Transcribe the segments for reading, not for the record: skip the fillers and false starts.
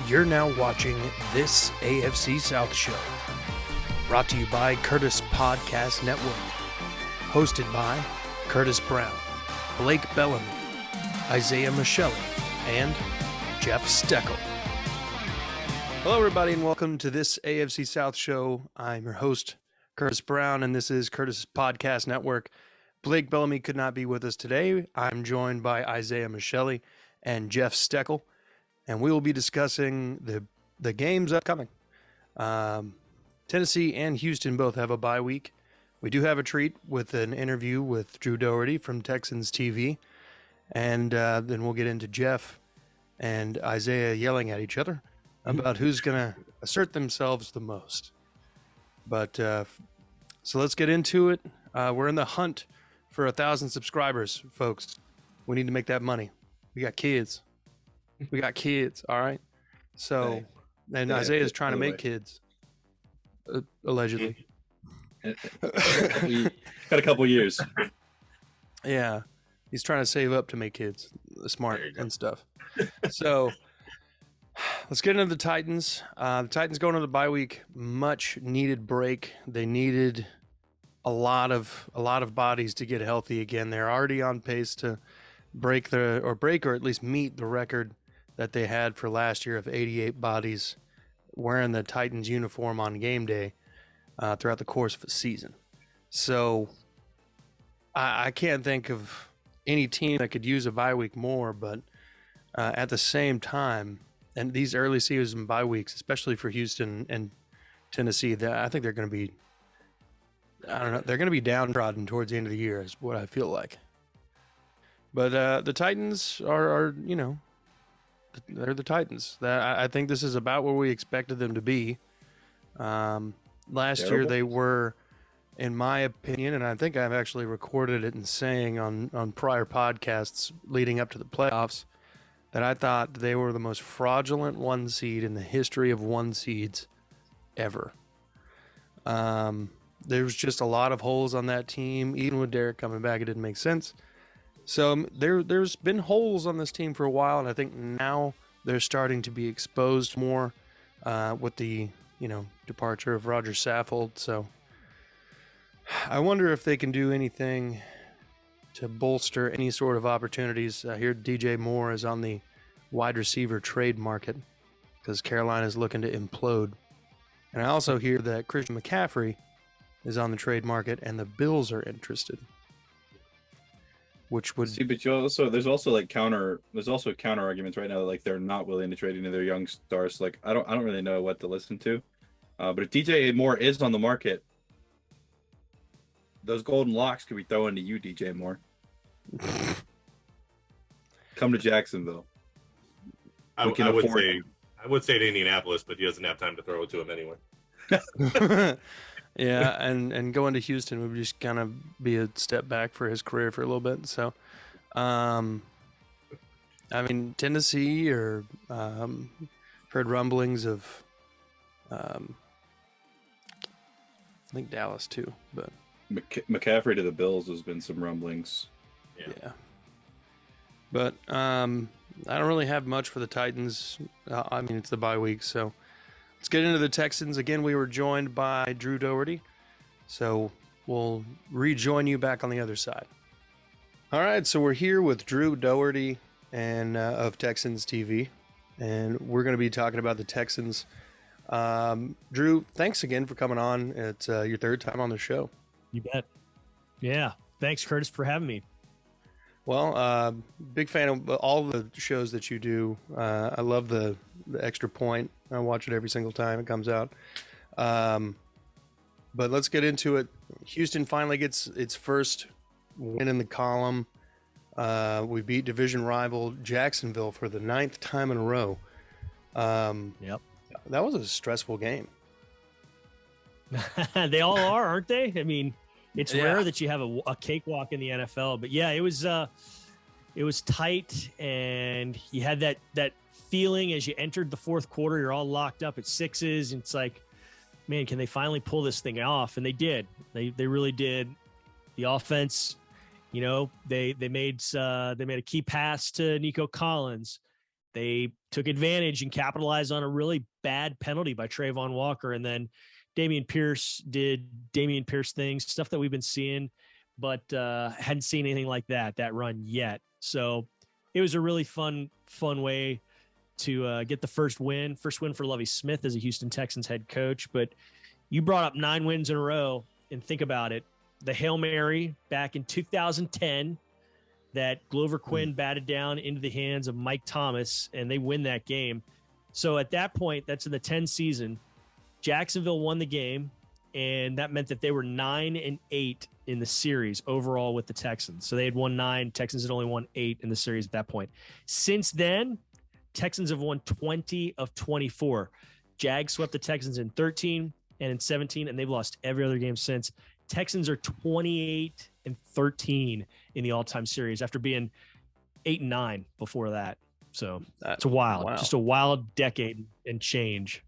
You're now watching This AFC South Show, brought to you by Curtis Podcast Network, hosted by Curtis Brown, Blake Bellamy, Isaiah Michelle, and Jeff Steckel. Hello, everybody, and welcome to This AFC South Show. I'm your host, Curtis Brown, and this is Curtis Podcast Network. Blake Bellamy could not be with us today. I'm joined by Isaiah Michelle and Jeff Steckel, and we will be discussing the games upcoming. Tennessee and Houston both have a bye week. We do have a treat with an interview with Drew Dougherty from Texans TV, and then we'll get into Jeff and Isaiah yelling at each other about who's going to assert themselves the most. But so let's get into it. We're in the hunt for 1,000 subscribers, folks. We need to make that money. We got kids. All right. So, and Isaiah's trying to make kids, allegedly. Got a couple years. Yeah, he's trying to save up to make kids, smart and stuff. So, let's get into the Titans. The Titans going into the bye week, much needed break. They needed a lot of bodies to get healthy again. They're already on pace to break or at least meet the record that they had for last year of 88 bodies wearing the Titans uniform on game day throughout the course of the season. So I can't think of any team that could use a bye week more, but at the same time, and these early season bye weeks, especially for Houston and Tennessee, I think they're going to be, they're going to be downtrodden towards the end of the year is what I feel like. But the Titans are they're the Titans. I think this is about where we expected them to be. Last year they were, in my opinion, and I think I've actually recorded it and saying on prior podcasts leading up to the playoffs, that I thought they were the most fraudulent one seed in the history of one seeds ever. There was just a lot of holes on that team. Even with Derek coming back, it didn't make sense. So there's been holes on this team for a while, and I think now they're starting to be exposed more with the departure of Roger Saffold. So I wonder if they can do anything to bolster any sort of opportunities. I hear DJ Moore is on the wide receiver trade market because Carolina is looking to implode. And I also hear that Christian McCaffrey is on the trade market and the Bills are interested. Which would but there's also counter arguments right now that they're not willing to trade any of their young stars. I don't really know what to listen to. But if DJ Moore is on the market, those golden locks could be thrown to you, DJ Moore. Come to Jacksonville. I would say to Indianapolis, but he doesn't have time to throw it to him anyway. Yeah, and going to Houston would just kind of be a step back for his career for a little bit. So, Tennessee or heard rumblings of, I think Dallas too, but McCaffrey to the Bills has been some rumblings. Yeah. But I don't really have much for the Titans. It's the bye week, so. Let's get into the Texans. Again, we were joined by Drew Dougherty, so we'll rejoin you back on the other side. All right, so we're here with Drew Dougherty and of Texans TV, and we're going to be talking about the Texans. Drew, thanks again for coming on. It's your third time on the show. You bet. Yeah, thanks, Curtis, for having me. Well, big fan of all the shows that you do. I love the Extra Point. I watch it every single time it comes out. But let's get into it. Houston finally gets its first win in the column. We beat division rival Jacksonville for the 9th time in a row. Yep. That was a stressful game. They all are, aren't they? It's rare that you have a cakewalk in the NFL, but yeah, it was tight, and you had that feeling as you entered the fourth quarter. You're all locked up at sixes, and it's like, man, can they finally pull this thing off? And they did. They really did. The offense, they made a key pass to Nico Collins. they took advantage and capitalized on a really bad penalty by Trayvon Walker. And then Dameon Pierce did Dameon Pierce things, stuff that we've been seeing, but hadn't seen anything like that run yet. So it was a really fun way to get the first win for Lovie Smith as a Houston Texans head coach. But you brought up 9 wins in a row, and think about it. The Hail Mary back in 2010 that Glover Quinn batted down into the hands of Mike Thomas, and they win that game. So at that point, that's in the 10 season, Jacksonville won the game, and that meant that they were 9-8 in the series overall with the Texans. So they had won 9. Texans had only won 8 in the series at that point. Since then, Texans have won 20 of 24. Jags swept the Texans in 13 and in 17, and they've lost every other game since. Texans are 28-13 in the all-time series after being 8-9 before that. So it's just a wild decade and change.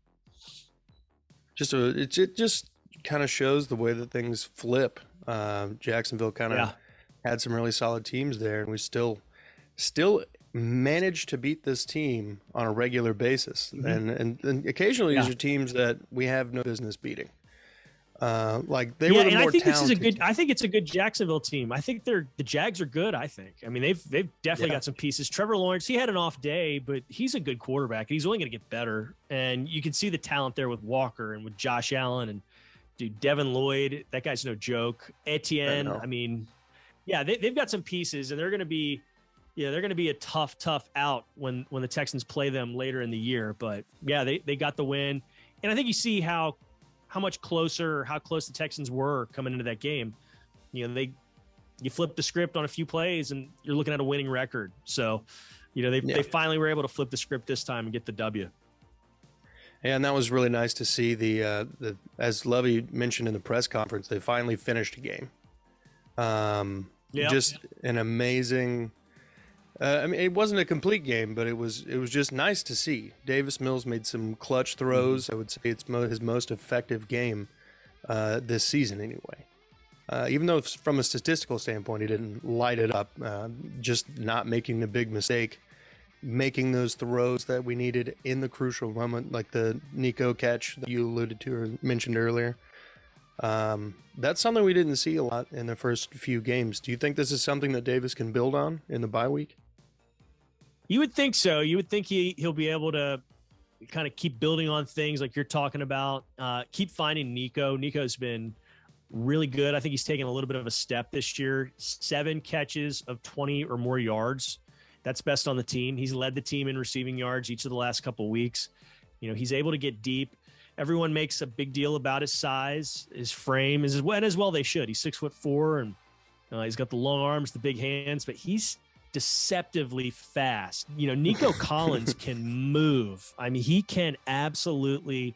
It just kind of shows the way that things flip. Jacksonville kind of had some really solid teams there, and we still managed to beat this team on a regular basis. And occasionally these are teams that we have no business beating. Like they were the more talented. I think it's a good Jacksonville team. I think the Jags are good. I mean, they've definitely got some pieces. Trevor Lawrence, he had an off day, but he's a good quarterback. He's only going to get better. And you can see the talent there with Walker and with Josh Allen and Devin Lloyd. That guy's no joke. Etienne. I mean, they've got some pieces, and they're going to be a tough out when the Texans play them later in the year. But they got the win. And I think you see how close the Texans were coming into that game. You flip the script on a few plays and you're looking at a winning record. So, they finally were able to flip the script this time and get the W. And that was really nice to see the as Lovie mentioned in the press conference, they finally finished a game. Just an amazing. I mean, it wasn't a complete game, but it was just nice to see. Davis Mills made some clutch throws. I would say it's his most effective game this season anyway. Even though from a statistical standpoint, he didn't light it up, just not making the big mistake, making those throws that we needed in the crucial moment, like the Nico catch that you alluded to or mentioned earlier. That's something we didn't see a lot in the first few games. Do you think this is something that Davis can build on in the bye week? You would think so. You would think he'll be able to kind of keep building on things like you're talking about. Keep finding Nico. Nico's been really good. I think he's taken a little bit of a step this year. 7 catches of 20 or more yards. That's best on the team. He's led the team in receiving yards each of the last couple of weeks. He's able to get deep. Everyone makes a big deal about his size, his frame, and as well they should. He's 6'4", and he's got the long arms, the big hands, but he's deceptively fast. Nico Collins can move. I mean, he can absolutely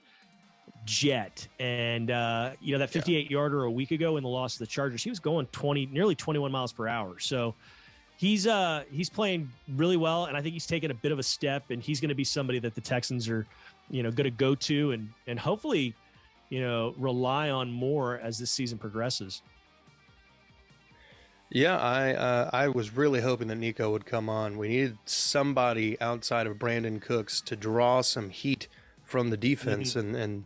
jet. And that 58-yarder a week ago in the loss to the Chargers, he was going nearly 21 miles per hour. So he's playing really well, and I think he's taken a bit of a step, and he's going to be somebody that the Texans are going to go to and hopefully rely on more as this season progresses. Yeah, I was really hoping that Nico would come on. We needed somebody outside of Brandon Cooks to draw some heat from the defense, and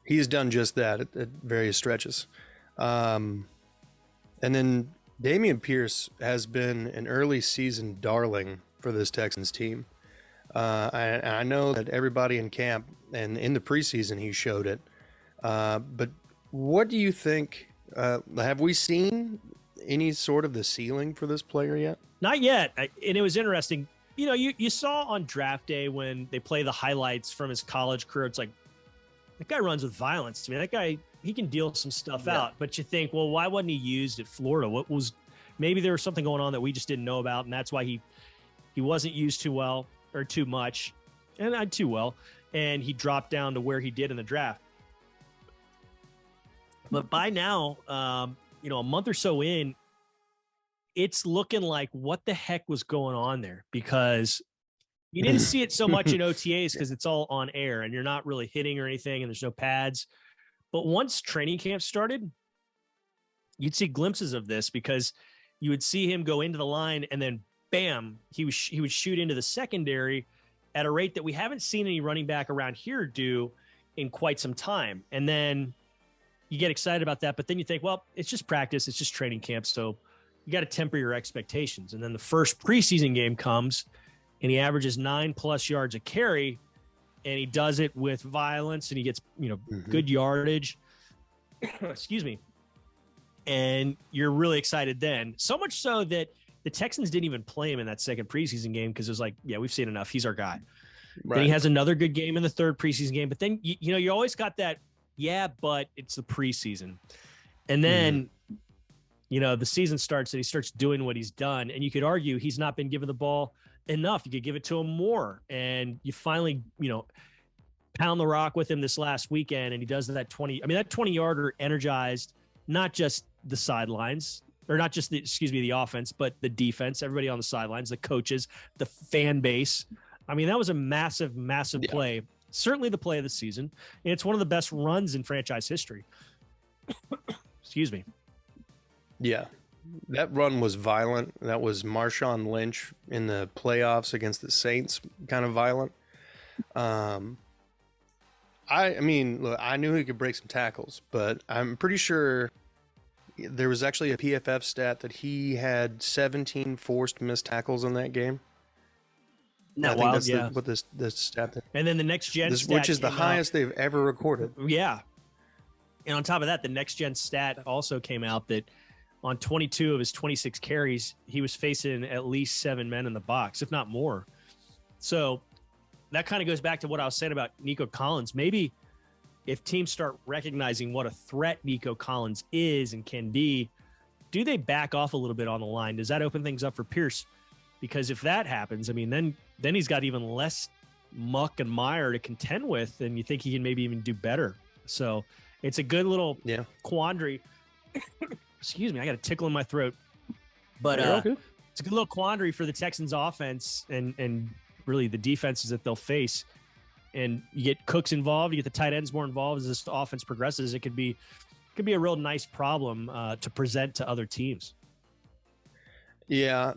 he's done just that at various stretches. And then Dameon Pierce has been an early season darling for this Texans team. I know that everybody in camp and in the preseason he showed it. But what do you think? Have we seen any sort of the ceiling for this player yet? Not yet. And it was interesting. You saw on draft day when they play the highlights from his college career. It's like, that guy runs with violence. I mean, that guy, he can deal some stuff out. But you think, well, why wasn't he used at Florida? Maybe there was something going on that we just didn't know about, and that's why he wasn't used too well or too much, and not too well, and he dropped down to where he did in the draft. But by now, a month or so in, it's looking like what the heck was going on there, because you didn't see it so much in OTAs because it's all on air and you're not really hitting or anything and there's no pads. But once training camp started, you'd see glimpses of this, because you would see him go into the line and then bam, he would shoot into the secondary at a rate that we haven't seen any running back around here do in quite some time. And then you get excited about that, but then you think, well, it's just practice, it's just training camp, so you got to temper your expectations. And then the first preseason game comes, and he averages 9+ yards a carry, and he does it with violence, and he gets, good yardage. Excuse me. And you're really excited then. So much so that the Texans didn't even play him in that second preseason game because it was like, yeah, we've seen enough. He's our guy. Right. Then he has another good game in the third preseason game. But then, you always got that, yeah, but it's the preseason. And then, the season starts and he starts doing what he's done. And you could argue he's not been given the ball enough. You could give it to him more. And you finally, pound the rock with him this last weekend. And he does that 20-yarder energized not just the sidelines, or not just the offense, but the defense, everybody on the sidelines, the coaches, the fan base. I mean, that was a massive, massive play. Certainly the play of the season. And it's one of the best runs in franchise history. Excuse me. Yeah. That run was violent. That was Marshawn Lynch in the playoffs against the Saints, kind of violent. I mean, look, I knew he could break some tackles, but I'm pretty sure there was actually a PFF stat that he had 17 forced missed tackles in that game. I think that's what this stat. And then the next gen stat, which is the highest they've ever recorded. Yeah. And on top of that, the next gen stat also came out that on 22 of his 26 carries, he was facing at least 7 men in the box, if not more. So that kind of goes back to what I was saying about Nico Collins. Maybe if teams start recognizing what a threat Nico Collins is and can be, do they back off a little bit on the line? Does that open things up for Pierce? Because if that happens, I mean, then he's got even less muck and mire to contend with, and you think he can maybe even do better. So it's a good little quandary. Excuse me, I got a tickle in my throat. But it's a good little quandary for the Texans offense and really the defenses that they'll face. And you get Cooks involved, you get the tight ends more involved as this offense progresses. It could be a real nice problem to present to other teams. Yeah,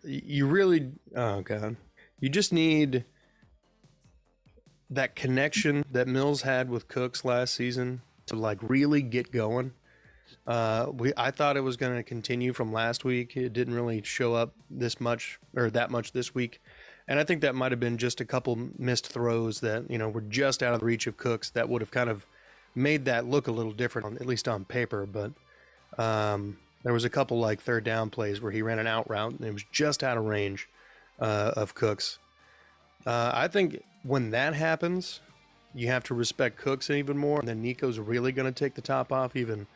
you really, you just need that connection that Mills had with Cooks last season to like really get going. I thought it was going to continue from last week. It didn't really show up that much this week. And I think that might have been just a couple missed throws that, were just out of the reach of Cooks that would have kind of made that look a little different, at least on paper. But there was a couple like third down plays where he ran an out route and it was just out of range of Cooks. I think when that happens, you have to respect Cooks even more. And then Nico's really going to take the top off even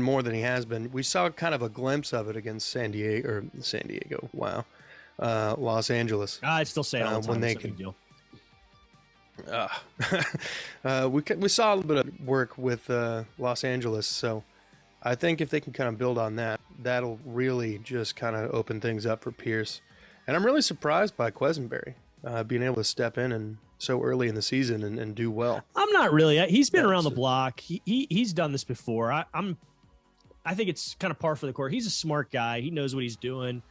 more than he has been. We saw kind of a glimpse of it against San Diego. Wow. Los Angeles. I still say it all the time. When they can deal. We saw a little bit of work with Los Angeles, so I think if they can kind of build on that, that'll really just kind of open things up for Pierce. And I'm really surprised by Quesenberry being able to step in and so early in the season and do well. I'm not really. He's been around the block. He's done this before. I think it's kind of par for the course. He's a smart guy. He knows what he's doing.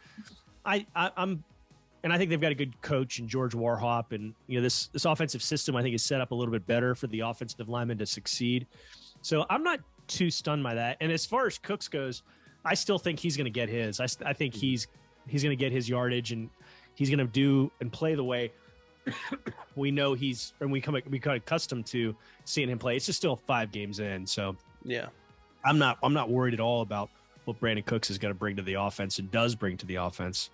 And I think they've got a good coach in George Warhop, and this offensive system I think is set up a little bit better for the offensive linemen to succeed. So I'm not too stunned by that. And as far as Cooks goes, I still think he's going to get his. I think he's going to get his yardage, and he's going to do and play the way we know we got accustomed to seeing him play. It's just still 5 games in, so yeah, I'm not worried at all about what Brandon Cooks is going to bring to the offense and does bring to the offense.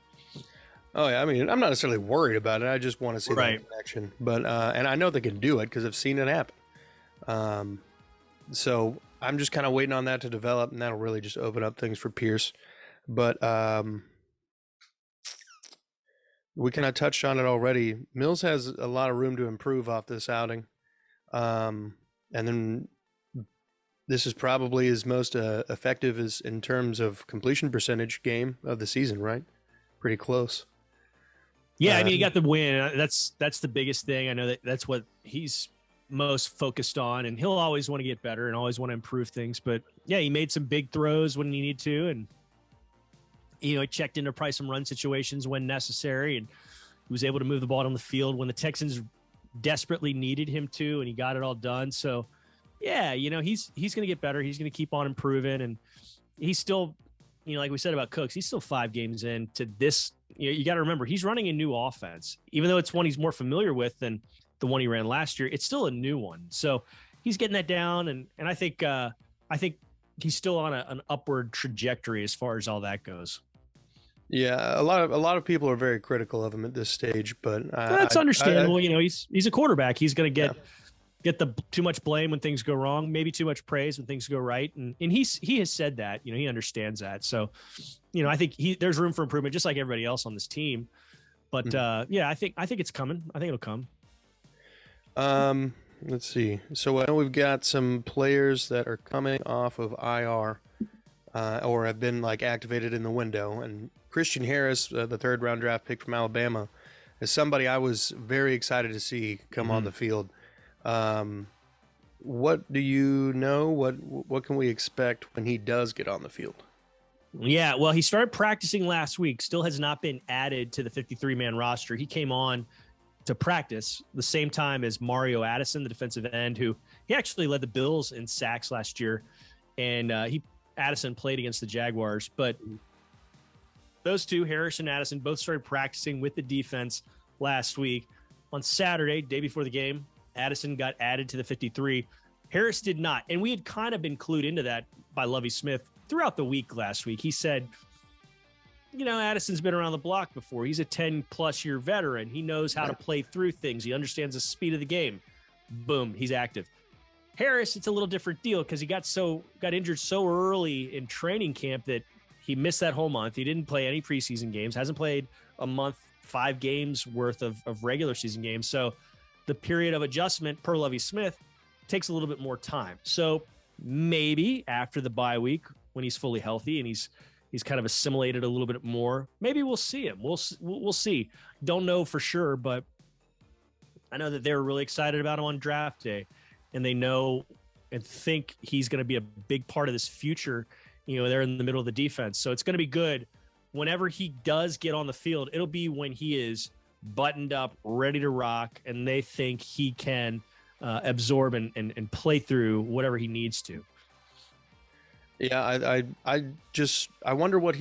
Oh yeah, I mean, I'm not necessarily worried about it. I just want to see that connection. But and I know they can do it because I've seen it happen. So I'm just kind of waiting on that to develop, and that'll really just open up things for Pierce. But we kind of touched on it already. Mills has a lot of room to improve off this outing. And then this is probably his most effective in terms of completion percentage game of the season, right? Pretty close. Yeah, I mean, he got the win. That's the biggest thing. I know that's what he's most focused on, and he'll always want to get better and always want to improve things. But yeah, he made some big throws when he needed to, and he checked into probably some run situations when necessary. And He was able to move the ball on the field when the Texans desperately needed him to, and he got it all done. So, yeah, he's going to get better. He's going to keep on improving, and he's still, like we said about Cooks, he's still 5 games into this. You got to remember, he's running a new offense. Even though it's one he's more familiar with than the one he ran last year, it's still a new one. So he's getting that down, and I think he's still on an upward trajectory as far as all that goes. Yeah, a lot of people are very critical of him at this stage, but that's understandable. He's a quarterback. He's going to get the too much blame when things go wrong, maybe too much praise when things go right, and he has said that. He understands that. So, I think there's room for improvement, just like everybody else on this team. But I think it's coming. I think it'll come. Let's see. So I know we've got some players that are coming off of IR, or have been activated in the window, and Christian Harris, the 3rd round draft pick from Alabama, is somebody I was very excited to see come on the field. What do you know? What can we expect when he does get on the field? Yeah, well, he started practicing last week. Still has not been added to the 53-man roster. He came on to practice the same time as Mario Addison, the defensive end, who he actually led the Bills in sacks last year, and Addison played against the Jaguars. But those two, Harris and Addison, both started practicing with the defense last week. On Saturday, day before the game, Addison got added to the 53. Harris did not, and we had kind of been clued into that by Lovie Smith throughout the week last week. He said, Addison's been around the block before. He's a 10-plus year veteran. He knows how to play through things. He understands the speed of the game. Boom, he's active. Harris, it's a little different deal because he got injured so early in training camp that he missed that whole month. He didn't play any preseason games, hasn't played a month, 5 games worth of regular season games. So the period of adjustment per Lovie Smith takes a little bit more time. So maybe after the bye week, when he's fully healthy and he's kind of assimilated a little bit more, maybe we'll see him. We'll see. Don't know for sure, but I know that they were really excited about him on draft day, and they know and think he's going to be a big part of this future. They're in the middle of the defense. So it's going to be good. Whenever he does get on the field, it'll be when he is buttoned up, ready to rock, and they think he can absorb and play through whatever he needs to. Yeah, I wonder what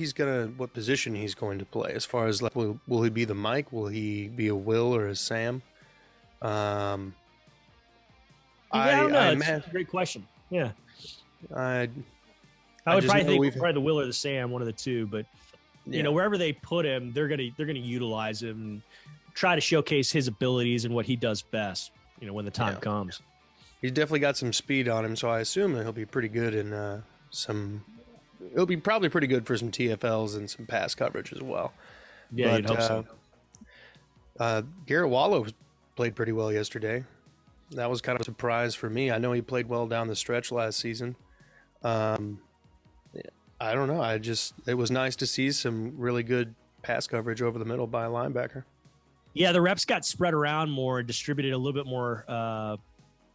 position he's going to play. As far as will he be the Mike? Will he be a Will or a Sam? I don't know. It's a great question. Yeah, I would probably think probably the Will or the Sam, one of the two. But wherever they put him, they're gonna utilize him and try to showcase his abilities and what he does best. When the time comes. He's definitely got some speed on him, so I assume that he'll be pretty good in It'll be probably pretty good for some TFLs and some pass coverage as well. Yeah, you'd hope so. Garrett Wallow played pretty well yesterday. That was kind of a surprise for me. I know he played well down the stretch last season. I don't know. It was nice to see some really good pass coverage over the middle by a linebacker. Yeah, the reps got spread around more, distributed a little bit more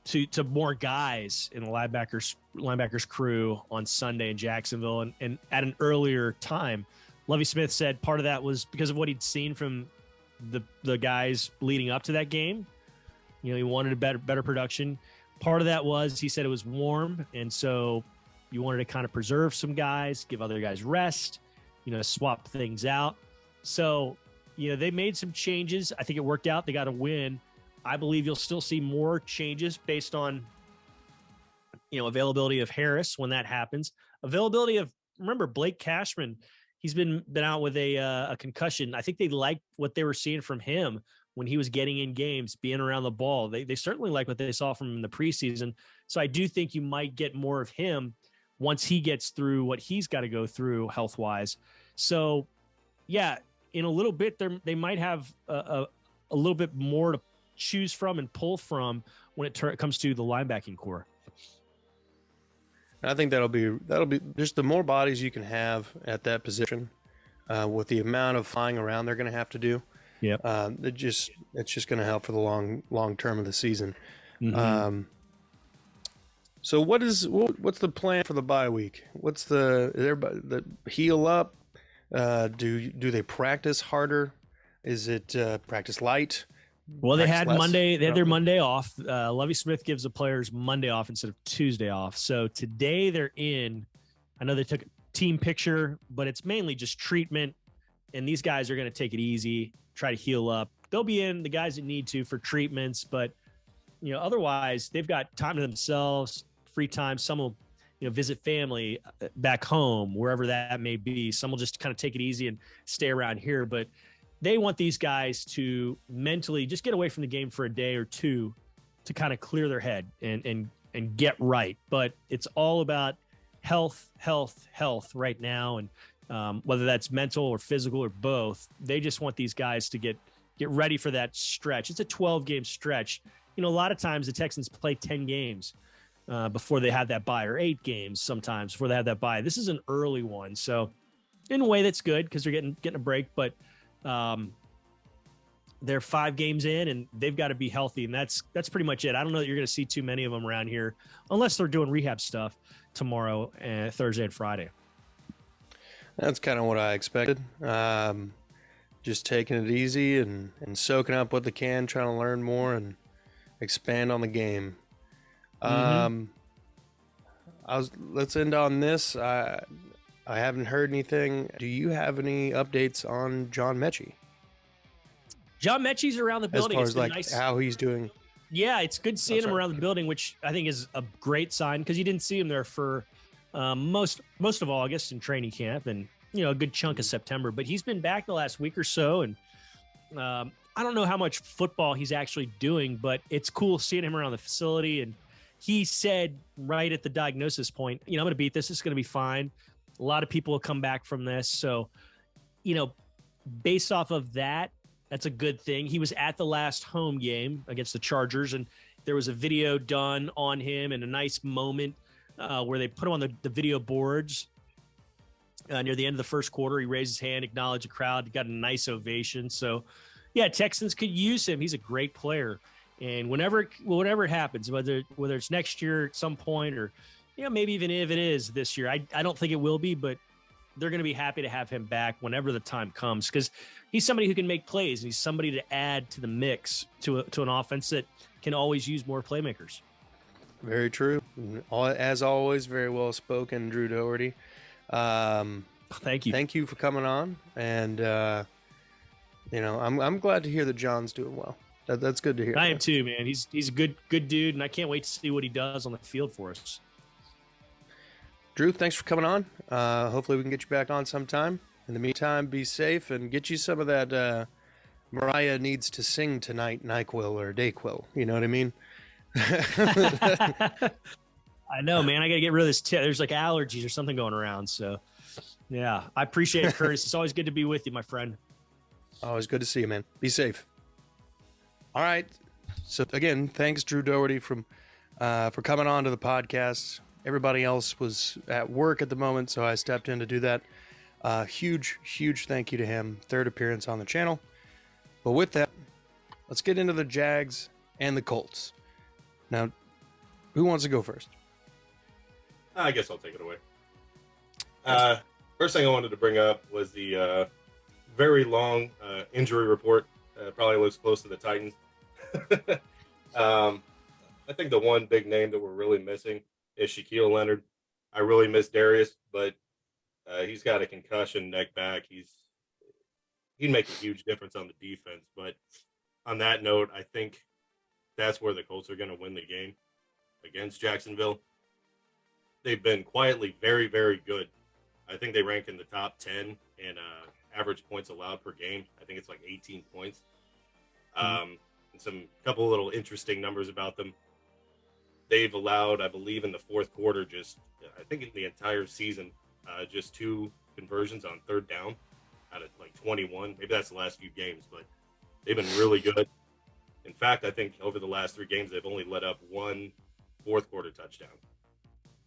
to more guys in the linebackers crew on Sunday in Jacksonville, and at an earlier time. Lovie Smith said part of that was because of what he'd seen from the guys leading up to that game. He wanted a better production. Part of that was he said it was warm, and so you wanted to kind of preserve some guys, give other guys rest, swap things out. So they made some changes. I think it worked out. They got a win. I believe you'll still see more changes based on, availability of Harris when that happens. Availability of, remember, Blake Cashman, he's been out with a concussion. I think they liked what they were seeing from him when he was getting in games, being around the ball. They certainly like what they saw from him in the preseason. So I do think you might get more of him once he gets through what he's got to go through health-wise. So, yeah, in a little bit, they might have a little bit more to choose from and pull from when it comes to the linebacking core. I think that'll be just the more bodies you can have at that position, with the amount of flying around they're going to have to do. Yeah, it's just going to help for the long term of the season. Mm-hmm. So what's the plan for the bye week? What's the heal up? Do they practice harder? Is it practice light? Well, they Practice had less? Monday. They had their Okay. Monday off. Lovie Smith gives the players Monday off instead of Tuesday off. So today they're in. I know they took a team picture, but it's mainly just treatment. And these guys are going to take it easy, try to heal up. They'll be in, the guys that need to, for treatments, but otherwise they've got time to themselves, free time. Some will, visit family back home, wherever that may be. Some will just kind of take it easy and stay around here, but they want these guys to mentally just get away from the game for a day or two to kind of clear their head and get right. But it's all about health right now. And whether that's mental or physical or both, they just want these guys to get ready for that stretch. It's a 12-game stretch. A lot of times the Texans play 10 games before they have that bye, or 8 games sometimes before they have that bye. This is an early one. So in a way that's good because they're getting a break, but they're 5 games in and they've got to be healthy. And that's pretty much it. I don't know that you're going to see too many of them around here unless they're doing rehab stuff tomorrow and Thursday and Friday. That's kind of what I expected. Just taking it easy and soaking up what they can, trying to learn more and expand on the game. Let's end on this. I haven't heard anything. Do you have any updates on John Mechi? John Mechi's around the building. As far as nice. how he's doing. Yeah, it's good seeing him around the building, which I think is a great sign because you didn't see him there for most of August in training camp and a good chunk of September. But he's been back the last week or so, and I don't know how much football he's actually doing, but it's cool seeing him around the facility. And he said right at the diagnosis point, I'm going to beat this. It's going to be fine. A lot of people will come back from this. So, based off of that, that's a good thing. He was at the last home game against the Chargers, and there was a video done on him and a nice moment where they put him on the video boards near the end of the first quarter. He raised his hand, acknowledged the crowd, got a nice ovation. So, yeah, Texans could use him. He's a great player. And whenever it happens, whether it's next year at some point or, maybe even if it is this year, I don't think it will be, but they're going to be happy to have him back whenever the time comes because he's somebody who can make plays and he's somebody to add to the mix to an offense that can always use more playmakers. Very true. As always, very well spoken, Drew Dougherty. Thank you. Thank you for coming on. And, I'm glad to hear that John's doing well. That's good to hear. I am too, man. He's a good dude, and I can't wait to see what he does on the field for us. Drew, thanks for coming on. Hopefully we can get you back on sometime. In the meantime, be safe and get you some of that Mariah needs to sing tonight NyQuil or Dayquil. You know what I mean? I know, man. I got to get rid of this. There's like allergies or something going around. So, yeah, I appreciate it, Curtis. It's always good to be with you, my friend. Always good to see you, man. Be safe. All right. So, again, thanks, Drew Dougherty, for coming on to the podcast. Everybody else was at work at the moment, so I stepped in to do that. Huge thank you to him. 3rd appearance on the channel. But with that, let's get into the Jags and the Colts. Now, who wants to go first? I guess I'll take it away. First thing I wanted to bring up was the very long injury report. Probably looks close to the Titans. I think the one big name that we're really missing is Shaquille Leonard. I really miss Darius, but he's got a concussion, neck back. He'd make a huge difference on the defense. But on that note, I think that's where the Colts are going to win the game against Jacksonville. They've been quietly very, very good. I think they rank in the top 10 in average points allowed per game. I think it's like 18 points. And some couple little interesting numbers about them. They've allowed, I believe, in the fourth quarter, I think in the entire season, just 2 conversions on 3rd down out of like 21. Maybe that's the last few games, but they've been really good. In fact, I think over the last 3 games, they've only let up 1 fourth quarter touchdown.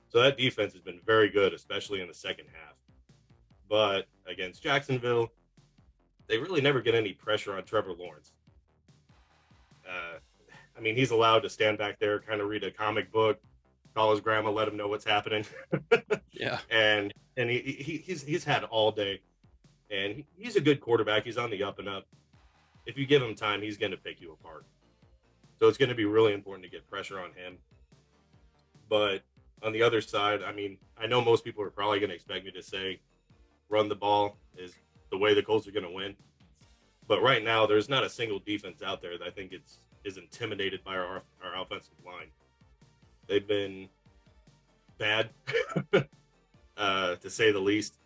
So that defense has been very good, especially in the second half. But against Jacksonville, they really never get any pressure on Trevor Lawrence. He's allowed to stand back there, kind of read a comic book, call his grandma, let him know what's happening. Yeah. And he's had all day. And he's a good quarterback. He's on the up and up. if you give him time, he's going to pick you apart. So it's going to be really important to get pressure on him. But on the other side, I mean, I know most people are probably going to expect me to say run the ball is the way the Colts are going to win. But right now, there's not a single defense out there that I think is intimidated by our offensive line. They've been bad, to say the least.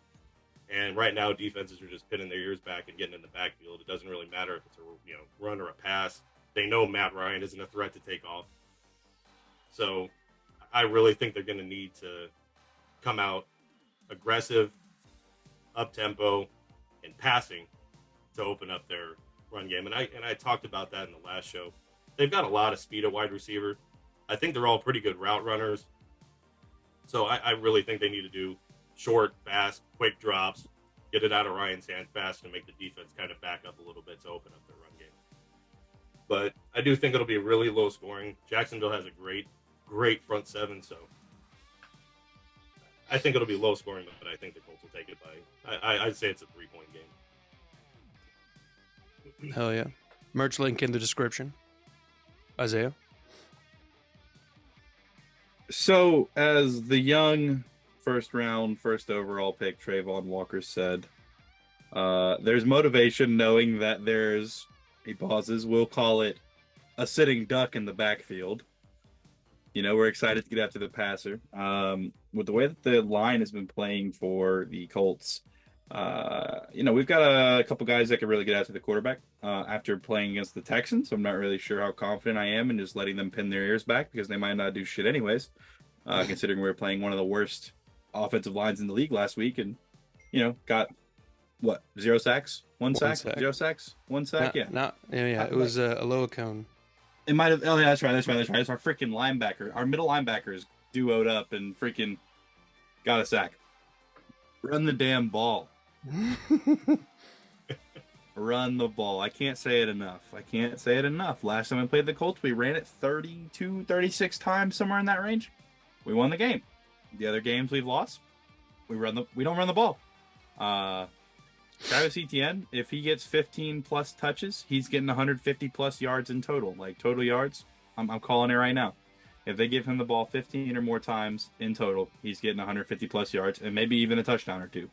And right now, defenses are just pinning their ears back and getting in the backfield. It doesn't really matter if it's a run or a pass. They know Matt Ryan isn't a threat to take off. So I really think they're going to need to come out aggressive, up-tempo, and passing to open up their run game. And I talked about that in the last show. They've got a lot of speed at wide receiver. I think they're all pretty good route runners. So I really think they need to do short, fast, quick drops, get it out of Ryan's hands fast, and make the defense kind of back up a little bit to open up their run game. But I do think it'll be really low scoring. Jacksonville has a great front seven, so I think it'll be low scoring, but I think the Colts will take it by, I'd say it's a 3-point game. Hell yeah. Merch link in the description. Isaiah? So, as the young first overall pick Trayvon Walker said, there's motivation knowing that there's, he pauses, we'll call it a sitting duck in the backfield. You know, we're excited to get after the passer. With the way that the line has been playing for the Colts, we've got a couple guys that can really get after the quarterback after playing against the Texans. I'm not really sure how confident I am in just letting them pin their ears back because they might not do shit anyways, considering we were playing one of the worst offensive lines in the league last week and, got, 0 sacks? One sack? 0 sacks? 1 sack? It was a low cone. It might have. Oh, yeah, that's right. It's our freaking linebacker. Our middle linebackers duoed up and freaking got a sack. Run the damn ball. Run the ball. I can't say it enough. Last time I played the Colts, we ran it 32, 36 times, somewhere in that range. We won the game. The other games we've lost, we don't run the ball. Travis Etienne, if he gets 15 plus touches, he's getting 150 plus yards in total. Like total yards, I'm calling it right now. If they give him the ball 15 or more times in total, he's getting 150 plus yards and maybe even a touchdown or two.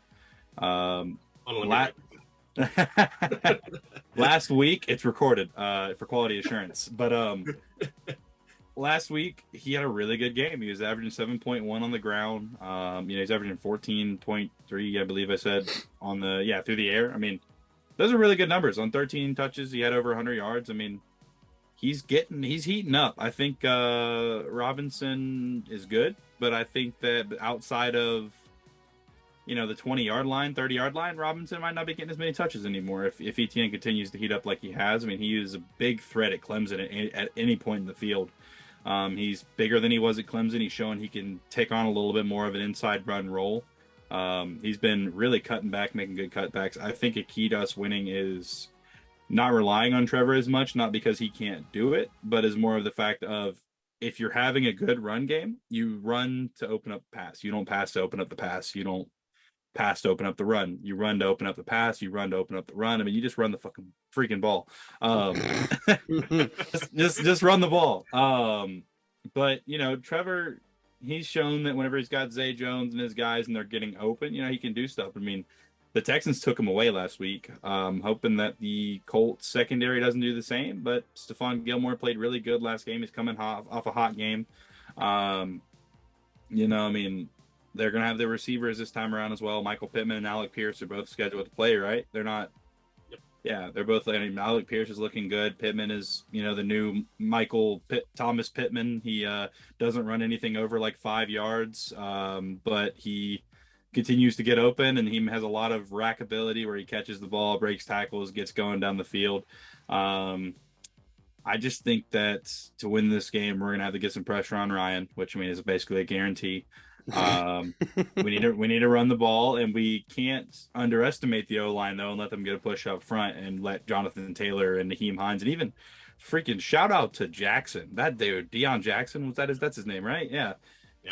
Last week, it's recorded for quality assurance, but last week he had a really good game. He was averaging 7.1 on the ground. He's averaging 14.3, I believe I said, on through the air. I mean, those are really good numbers. On 13 touches, he had over 100 yards. I mean, he's heating up. I think Robinson is good, but I think that outside of the 20-yard line, 30-yard line, Robinson might not be getting as many touches anymore if Etienne continues to heat up like he has. I mean, he is a big threat at Clemson at any point in the field. He's bigger than he was at Clemson. He's showing he can take on a little bit more of an inside run role. He's been really cutting back, making good cutbacks. I think a key to us winning is not relying on Trevor as much, not because he can't do it, but as more of the fact of if you're having a good run game, you run to open up the pass. You don't pass to open up the pass. You don't pass to open up the run. You run to open up the pass. You run to open up the run. I mean, you just run the freaking ball. just run the ball. But Trevor, he's shown that whenever he's got Zay Jones and his guys and they're getting open, he can do stuff. I mean, the Texans took him away last week, hoping that the Colts secondary doesn't do the same. But Stephon Gilmore played really good last game. He's coming off a hot game. I mean, they're going to have their receivers this time around as well. Michael Pittman and Alec Pierce are both scheduled to play, right? They're not. Yep. Yeah, they're both. I mean, Alec Pierce is looking good. Pittman is, the new Thomas Pittman. He doesn't run anything over like 5 yards, but he continues to get open, and he has a lot of rack ability where he catches the ball, breaks tackles, gets going down the field. I just think that to win this game, we're going to have to get some pressure on Ryan, which I mean is basically a guarantee. We need to run the ball, and we can't underestimate the O-line though and let them get a push up front and let Jonathan Taylor and Naheem Hines and even freaking shout out to Jackson, that dude Deion Jackson, that's his name, right? Yeah.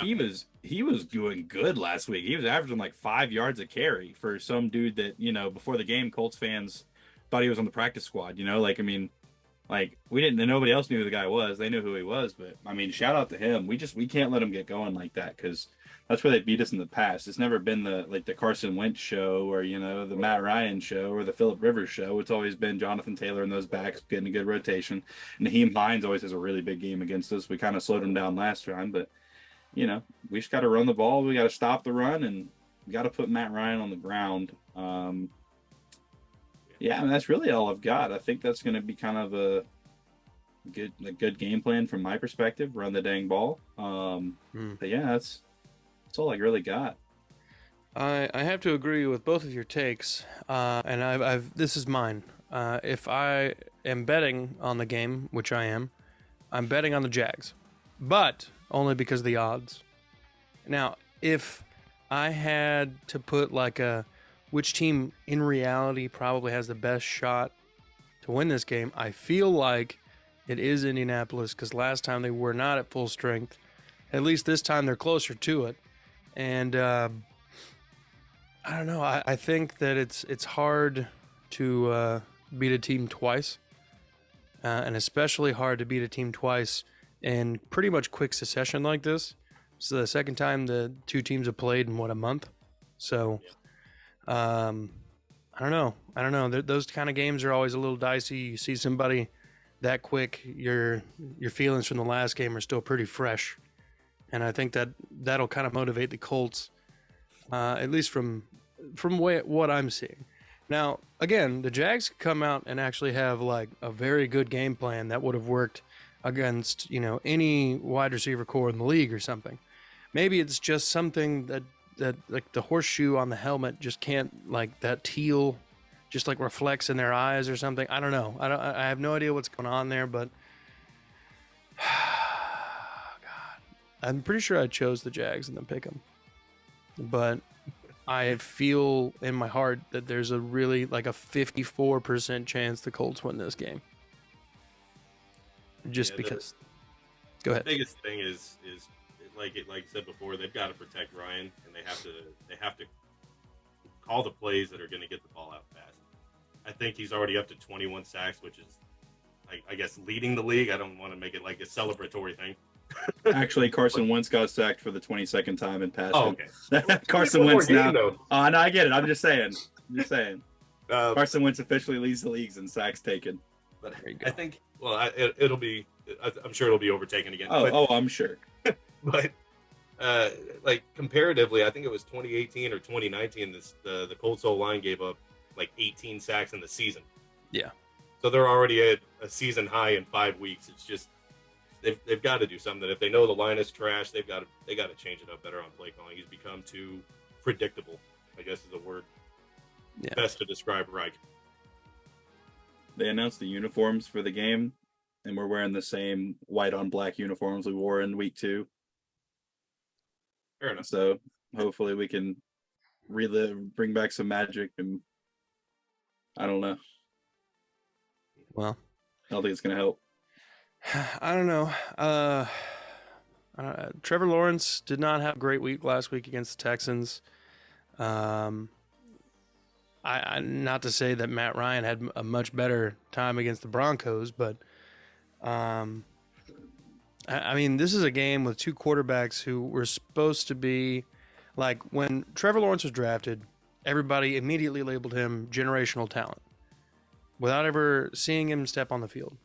He was doing good last week. He was averaging like 5 yards a carry for some dude that before the game Colts fans thought he was on the practice squad. Like, I mean, like nobody else knew who the guy was. They knew who he was, but I mean, shout out to him. We can't let him get going like that, because that's where they beat us in the past. It's never been the Carson Wentz show, or the Matt Ryan show, or the Phillip Rivers show. It's always been Jonathan Taylor and those backs getting a good rotation. Naheem Hines always has a really big game against us. We kind of slowed him down last time, but we just got to run the ball. We got to stop the run, and we got to put Matt Ryan on the ground. Yeah, I mean, that's really all I've got. I think that's going to be kind of a good game plan from my perspective. Run the dang ball. But yeah, that's all I really got. I have to agree with both of your takes, and this is mine. If I am betting on the game, which I am, I'm betting on the Jags, but only because of the odds. Now, if I had to put which team in reality probably has the best shot to win this game, I feel like it is Indianapolis, because last time they were not at full strength. At least this time they're closer to it. And I don't know. I think that it's hard to beat a team twice, and especially hard to beat a team twice in pretty much quick succession like this. So the second time the two teams have played in a month. So I don't know. Those kind of games are always a little dicey. You see somebody that quick, your feelings from the last game are still pretty fresh. And I think that'll kind of motivate the Colts, at least from what I'm seeing. Now, again, the Jags could come out and actually have a very good game plan that would have worked against any wide receiver core in the league or something. Maybe it's just something that the horseshoe on the helmet just can't, that teal just reflects in their eyes or something. I don't know. I have no idea what's going on there, but God, I'm pretty sure I chose the Jags and then pick them. But I feel in my heart that there's a really a 54% chance the Colts win this game. Just because. Go ahead. The biggest thing is like I said before, they've got to protect Ryan, and they have to call the plays that are going to get the ball out fast. I think he's already up to 21 sacks, which is, I guess, leading the league. I don't want to make it like a celebratory thing. Actually, Carson Wentz got sacked for the 22nd time in passing. Oh, okay. Carson Wentz now. No, I get it. I'm just saying. Carson Wentz officially leads the leagues in sacks taken. But I think, it'll be. I'm sure it'll be overtaken again. I'm sure. But comparatively, I think it was 2018 or 2019. The Colts O-line gave up 18 sacks in the season. Yeah. So they're already at a season high in 5 weeks. It's just they've got to do something. If they know the line is trash, they got to change it up better on play calling. He's become too predictable, I guess is the word best to describe Reich. They announced the uniforms for the game, and we're wearing the same white on black uniforms we wore in week 2. Fair enough. So hopefully we can bring back some magic, and I don't know. Well, I don't think it's going to help. I don't know. Trevor Lawrence did not have a great week last week against the Texans. Not to say that Matt Ryan had a much better time against the Broncos, but I mean, this is a game with two quarterbacks who were supposed to be when Trevor Lawrence was drafted, everybody immediately labeled him generational talent without ever seeing him step on the field.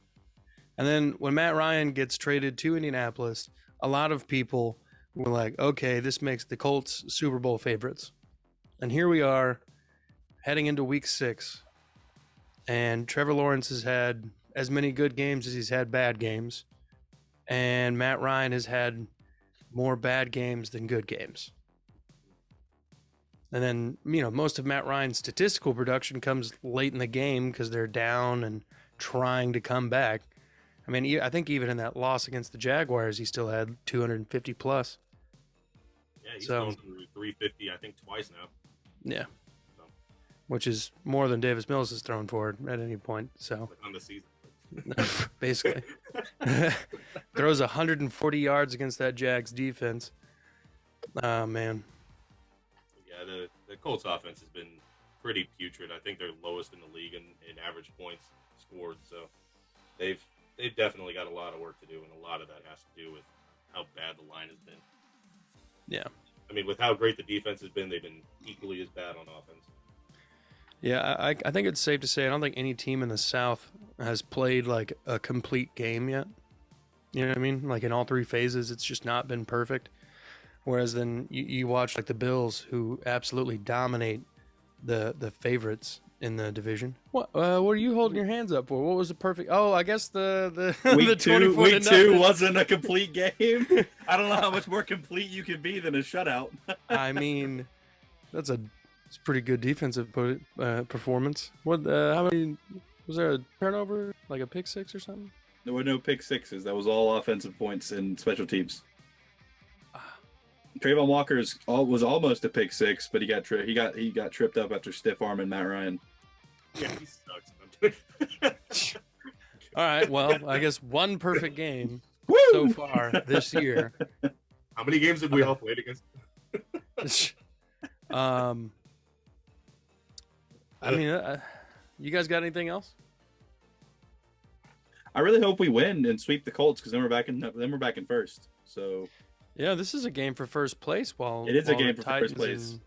And then when Matt Ryan gets traded to Indianapolis, a lot of people were like, okay, this makes the Colts Super Bowl favorites. And here we are heading into week 6. And Trevor Lawrence has had as many good games as he's had bad games. And Matt Ryan has had more bad games than good games. And then, most of Matt Ryan's statistical production comes late in the game because they're down and trying to come back. I mean, I think even in that loss against the Jaguars, he still had 250 plus. Yeah, he's thrown through 350, I think, twice now. Yeah. So. Which is more than Davis Mills has thrown for at any point. So on the season. Basically. Throws 140 yards against that Jags defense. Oh, man. Yeah, the Colts offense has been pretty putrid. I think they're lowest in the league in average points scored. So they've definitely got a lot of work to do, and a lot of that has to do with how bad the line has been. Yeah. I mean, with how great the defense has been, they've been equally as bad on offense. Yeah, I think it's safe to say I don't think any team in the South has played like a complete game yet. You know what I mean? Like in all three phases, it's just not been perfect. Whereas then you watch like the Bills, who absolutely dominate the favorites in the division. What are you holding your hands up for? What was the perfect? Oh, I guess the Week the two, 24 week to two nothing. wasn't a complete game. I don't know how much more complete you can be than a shutout. I mean, it's a pretty good defensive performance. What? How many? Was there a turnover, like a pick six or something? There were no pick sixes. That was all offensive points and special teams. Trayvon Walker's was almost a pick six, but he got tripped up after stiff arming Matt Ryan. Yeah, he sucks. All right. Well, I guess one perfect game Woo! so far this year. How many games have we all played against? I mean, you guys got anything else? I really hope we win and sweep the Colts, because then we're back in first. So Yeah, this is a game for first place. It is a game for first place.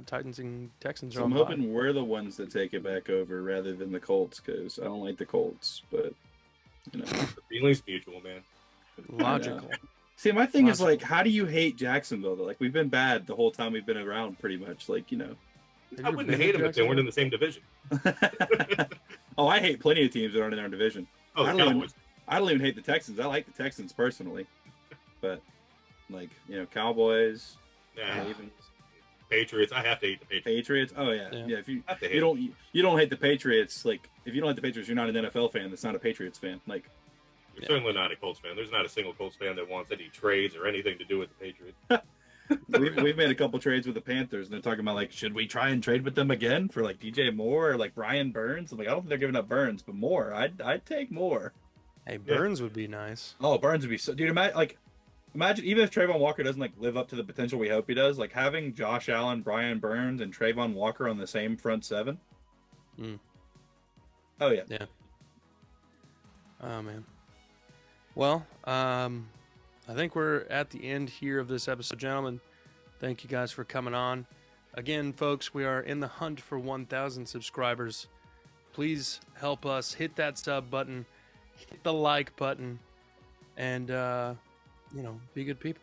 Titans and Texans are So on I'm bye. hoping we're the ones that take it back over rather than the Colts, because I don't like the Colts. But you know, The feeling's mutual, man. Logical. see, my thing is Logical. like, how do you hate Jacksonville? Though? Like, we've been bad the whole time we've been around, pretty much. Like, you know. Have I you wouldn't been hate to them if they weren't in the same division. Oh, I hate plenty of teams that aren't in our division. Oh, the I don't Cowboys. even hate the Texans. I like the Texans personally, but like, you know, Cowboys, Nah, Ravens, Patriots. I have to hate the Patriots. Patriots. Oh yeah, Yeah. yeah. If you I have to hate you don't hate the Patriots, like if you don't hate the Patriots, you're not an NFL fan. That's not a Patriots fan. Like, You're certainly not a Colts fan. There's not a single Colts fan that wants any trades or anything to do with the Patriots. we've made a couple trades with the Panthers, and they're talking about like, should we try and trade with them again for like DJ Moore or like Brian Burns? I'm like, I don't think they're giving up Burns, but Moore, I'd take Moore. Hey, Burns would be nice. Oh, Burns would be so, dude. Imagine even if Trayvon Walker doesn't like live up to the potential we hope he does, like having Josh Allen, Brian Burns, and Trayvon Walker on the same front seven. Mm. Oh yeah. Oh man. Well, I think we're at the end here of this episode, gentlemen. Thank you guys for coming on. Again, folks, we are in the hunt for 1,000 subscribers. Please help us hit that sub button, hit the like button, and be good people.